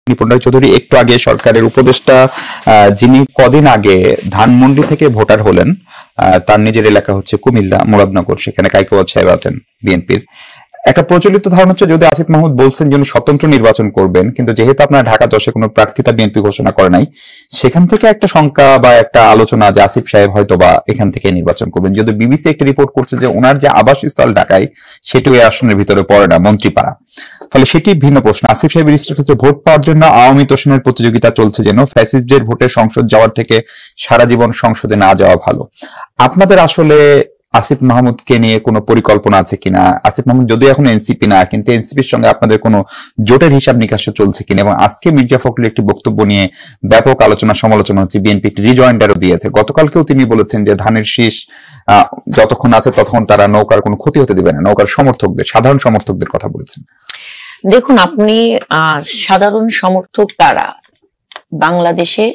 নিপুণ রায় চৌধুরী একটু আগে সরকারের উপদেষ্টা, যিনি কদিন আগে ধানমন্ডি থেকে ভোটার হলেন, তার নিজের এলাকা হচ্ছে কুমিল্লা মুরাদনগর, সেখানে কায়কোবাদ সাহেব আছেন বিএনপির। একটা প্রচলিত ধারণা হচ্ছে যদি আসিফ মাহমুদ বলছেন যে উনি স্বতন্ত্র নির্বাচন করবেন, কিন্তু যেহেতু আপনার ঢাকা 10-এ কোনো প্রার্থিতা বিএনপি ঘোষণা করে নাই, সেখান থেকে একটা শঙ্কা বা একটা আলোচনা যে আসিফ সাহেব হয়তো বা এখান থেকে নির্বাচন করবেন। যদি বিবিসি একটা রিপোর্ট করছে যে ওনার যে আবাসস্থল ঢাকায় সেটিও এই আসনের ভিতরে পড়ে না, মন্ত্রীপাড়া, ফলে সেটি ভিন্ন প্রশ্ন। আসিফ সাহেবের স্টেট হচ্ছে ভোট পাওয়ার জন্য আওয়ামী তোষণের প্রতিযোগিতা চলছে, যেন ফ্যাসিস্টদের ভোটে সংসদ যাওয়ার থেকে সারা জীবন সংসদে না যাওয়া ভালো। আপনাদের আসলে আসিফ মাহমুদকে নিয়ে কোনো পরিকল্পনা আছে কিনা? আসিফ মাহমুদ যদিও এখন এনসিপি না, কিন্তু এনসিপির সঙ্গে আপনাদের কোনো জোটের হিসাব নিকাশ চলছে কিনা? এবং আজকে মির্জা ফখরুলের একটি বক্তব্য নিয়ে ব্যাপক আলোচনা সমালোচনা হচ্ছে, বিএনপি একটি রিজয়েন্ডারও দিয়েছে। গতকালকেও তিনি বলেছেন যে ধানের শীষ যতক্ষণ আছে ততক্ষণ তারা নৌকার কোনো ক্ষতি হতে দিবে না, নৌকার সমর্থকদের, সাধারণ সমর্থকদের কথা বলেছেন। দেখুন, আপনি সাধারণ সমর্থক তারা বাংলাদেশে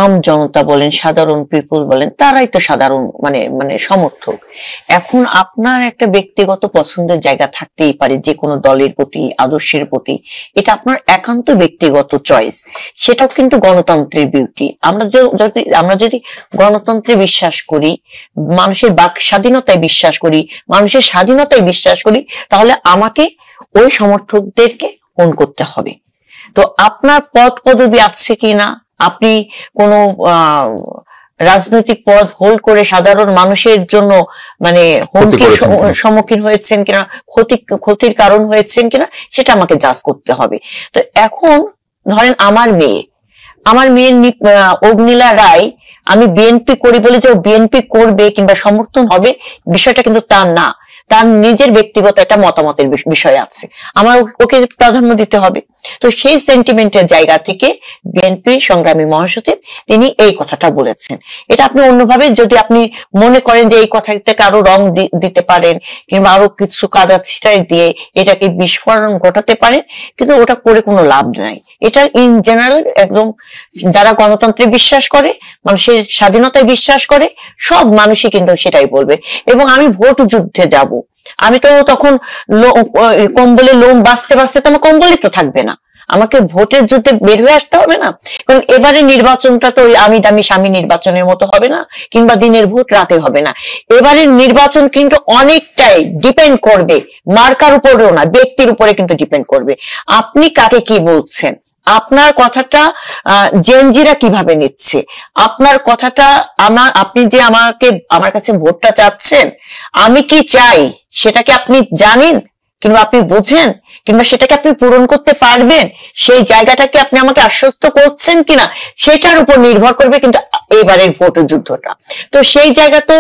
আম জনতা বলেন, সাধারণ পিপল বলেন, তারাই তো সাধারণ মানে সমর্থক। এখন আপনার একটা ব্যক্তিগত পছন্দের জায়গা থাকতেই পারে যে কোনো দলের প্রতি, আদর্শের প্রতি, এটা আপনার একান্ত ব্যক্তিগত চয়েস। সেটাও কিন্তু গণতন্ত্রের বিউটি। আমরা যদি গণতন্ত্রে বিশ্বাস করি, মানুষের বাক স্বাধীনতায় বিশ্বাস করি, মানুষের স্বাধীনতায় বিশ্বাস করি, তাহলে আমাকে ওই সমর্থকদেরকে ওন করতে হবে। তো আপনার পদ পদবি আছে কিনা, আপনি কোন রাজনৈতিক পদ হোল্ড করে সাধারণ মানুষের জন্য হুমকির সম্মুখীন হয়েছেন কিনা, ক্ষতির কারণ হয়েছেন কিনা, সেটা আমাকে জাজ করতে হবে। তো এখন ধরেন আমার মেয়ে অগ্নিলা রায়, আমি বিএনপি করি বলে যে বিএনপি করবে কিংবা সমর্থন হবে, বিষয়টা কিন্তু তা না। তার নিজের ব্যক্তিগত একটা মতামতের বিষয় আছে, আমার ওকে প্রাধান্য দিতে হবে। তো সেই সেন্টিমেন্টের জায়গা থেকে বিএনপি সংগ্রামী মহাসচিব তিনি এই কথাটা বলেছেন। এটা আপনি অন্যভাবে যদি আপনি মনে করেন যে এই কথাটাকে আরো রং দিতে পারেন কিংবা আরো কিছু কাদা ছিটাই দিয়ে এটাকে বিস্ফোরণ ঘটাতে পারেন, কিন্তু ওটা করে কোনো লাভ নাই। এটা ইন জেনারেল একদম যারা গণতন্ত্রে বিশ্বাস করে, মানুষের স্বাধীনতায় বিশ্বাস করে, সব মানুষই কিন্তু সেটাই বলবে। এবং আমি ভোট যুদ্ধে যাব, আমি তো তখন কম্বলে লোম বাঁচতে বাঁচতে তো আমার কম্বলই তো থাকবে না, আমাকে ভোটের যুদ্ধে বের হয়ে আসতে হবে না? কারণ এবারে নির্বাচনটা তো ওই আমি দামি স্বামী নির্বাচনের মতো হবে না, কিংবা দিনের ভোট রাতে হবে না। এবারের নির্বাচন কিন্তু অনেকটাই ডিপেন্ড করবে মার্কার উপরেও না, ব্যক্তির উপরে কিন্তু ডিপেন্ড করবে। আপনি কাকে কি বলছেন, আপনার কথাটা জেনজিরা কিভাবে নিচ্ছে, আপনার কথাটা আপনি যে আমার কাছে ভোটটা চাচ্ছেন, আমি কি চাই সেটা কি আপনি জানেন কিংবা আপনি বুঝেন, কিংবা সেটাকে আপনি পূরণ করতে পারবেন, সেই জায়গাটাকে আপনি আমাকে আশ্বস্ত করছেন কিনা, সেটার উপর নির্ভর করবে কিন্তু এবারের ভোট যুদ্ধটা। তো সেই জায়গা তো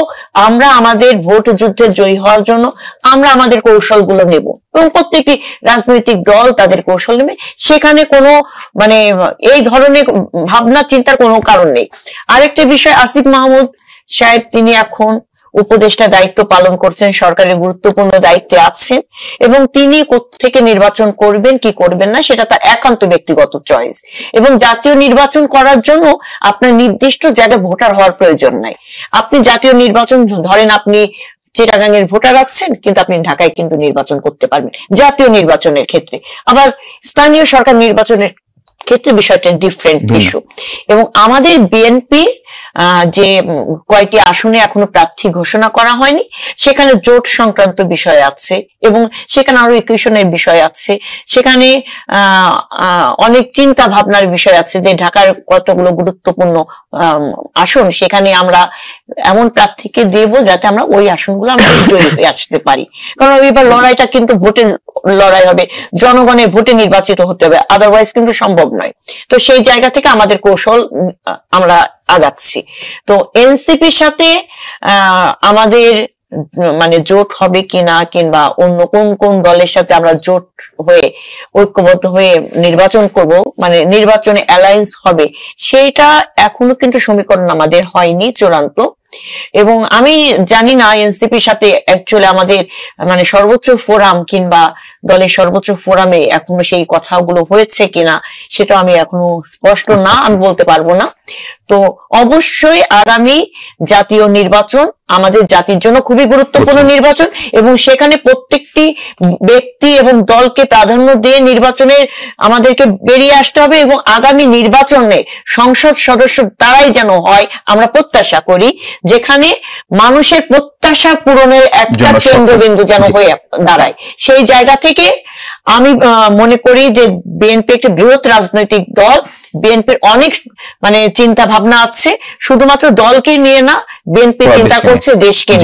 আমরা আমাদের ভোট যুদ্ধে জয়ী হওয়ার জন্য আমরা আমাদের কৌশলগুলো নেব, এবং প্রত্যেকটি রাজনৈতিক দল তাদের কৌশল নেবে। সেখানে কোনো এই ধরনের ভাবনা চিন্তার কোনো কারণ নেই। আরেকটা বিষয়, আসিফ মাহমুদ সাহেব তিনি এখন উপদেষ্টা দায়িত্ব পালন করছেন, সরকারের গুরুত্বপূর্ণ দায়িত্বে আছেন, এবং তিনি কোত্থেকে নির্বাচন করবেন কি করবেন না সেটা তার একান্ত ব্যক্তিগত চয়েস। এবং জাতীয় নির্বাচন করার জন্য আপনার নির্দিষ্ট জায়গায় ভোটার হওয়ার প্রয়োজন নাই। আপনি জাতীয় নির্বাচন ধরেন, আপনি চিটাগাং এর ভোটার আছেন, কিন্তু আপনি ঢাকায় কিন্তু নির্বাচন করতে পারবেন জাতীয় নির্বাচনের ক্ষেত্রে। আবার স্থানীয় সরকার নির্বাচনের ক্ষেত্রে বিষয়টা ডিফারেন্ট ইস্যু। এবং আমাদের বিএনপি যে কয়টি আসনে এখনো প্রার্থী ঘোষণা করা হয়নি, সেখানে জোট সংক্রান্ত বিষয় আছে, এবং সেখানে আরো ইকুয়েশনের বিষয় আছে, সেখানে অনেক চিন্তা ভাবনার বিষয় আছে যে ঢাকার কতগুলো গুরুত্বপূর্ণ আসন, সেখানে আমরা এমন প্রার্থীকে দেব যাতে আমরা ওই আসনগুলো আমরা জয়ী হয়ে আসতে পারি। কারণ এবার লড়াইটা কিন্তু ভোটের লড়াই হবে, জনগণের ভোটে নির্বাচিত হতে হবে, আদারওয়াইজ কিন্তু সম্ভব নয়। তো সেই জায়গা থেকে আমাদের কৌশল আমরা আগাচ্ছি। তো এনসিপির সাথে আমাদের জোট হবে কিনা, কিংবা অন্য কোন কোন দলের সাথে আমরা জোট হয়ে ঐক্যবদ্ধ হয়ে নির্বাচন করব, নির্বাচনে অ্যালায়েন্স হবে, সেইটা এখনো কিন্তু সমীকরণ আমাদের হয়নি চূড়ান্ত। এবং আমি জানি না এনসিপির সাথে অ্যাকচুয়ালি আমাদের মানে সর্বোচ্চ ফোরাম কিংবা দলের সর্বোচ্চ ফোরামে এখনো সেই কথাগুলো হয়েছে কিনা সেটা আমি এখনো স্পষ্ট না, আমি বলতে পারবো না। তো অবশ্যই আগামী জাতীয় নির্বাচন আমাদের জাতির জন্য খুবই গুরুত্বপূর্ণ নির্বাচন, এবং সেখানে প্রত্যেকটি ব্যক্তি এবং দলকে প্রাধান্য দিয়ে নির্বাচনে আমাদেরকে বেরিয়ে আসতে হবে, এবং আগামী নির্বাচনে সংসদ সদস্য তারাই যেন হয় আমরা প্রত্যাশা করি, যেখানে মানুষের প্রত্যাশা পূরণের একটা কেন্দ্রবিন্দু যেন হয়ে দাঁড়ায়। সেই জায়গা থেকে আমি মনে করি যে বিএনপি একটি বৃহৎ রাজনৈতিক দল, বিএনপির অনেক মানে চিন্তা ভাবনা আছে, শুধুমাত্র দলকে নিয়ে না, বিএনপি চিন্তা করছে দেশকে নিয়ে।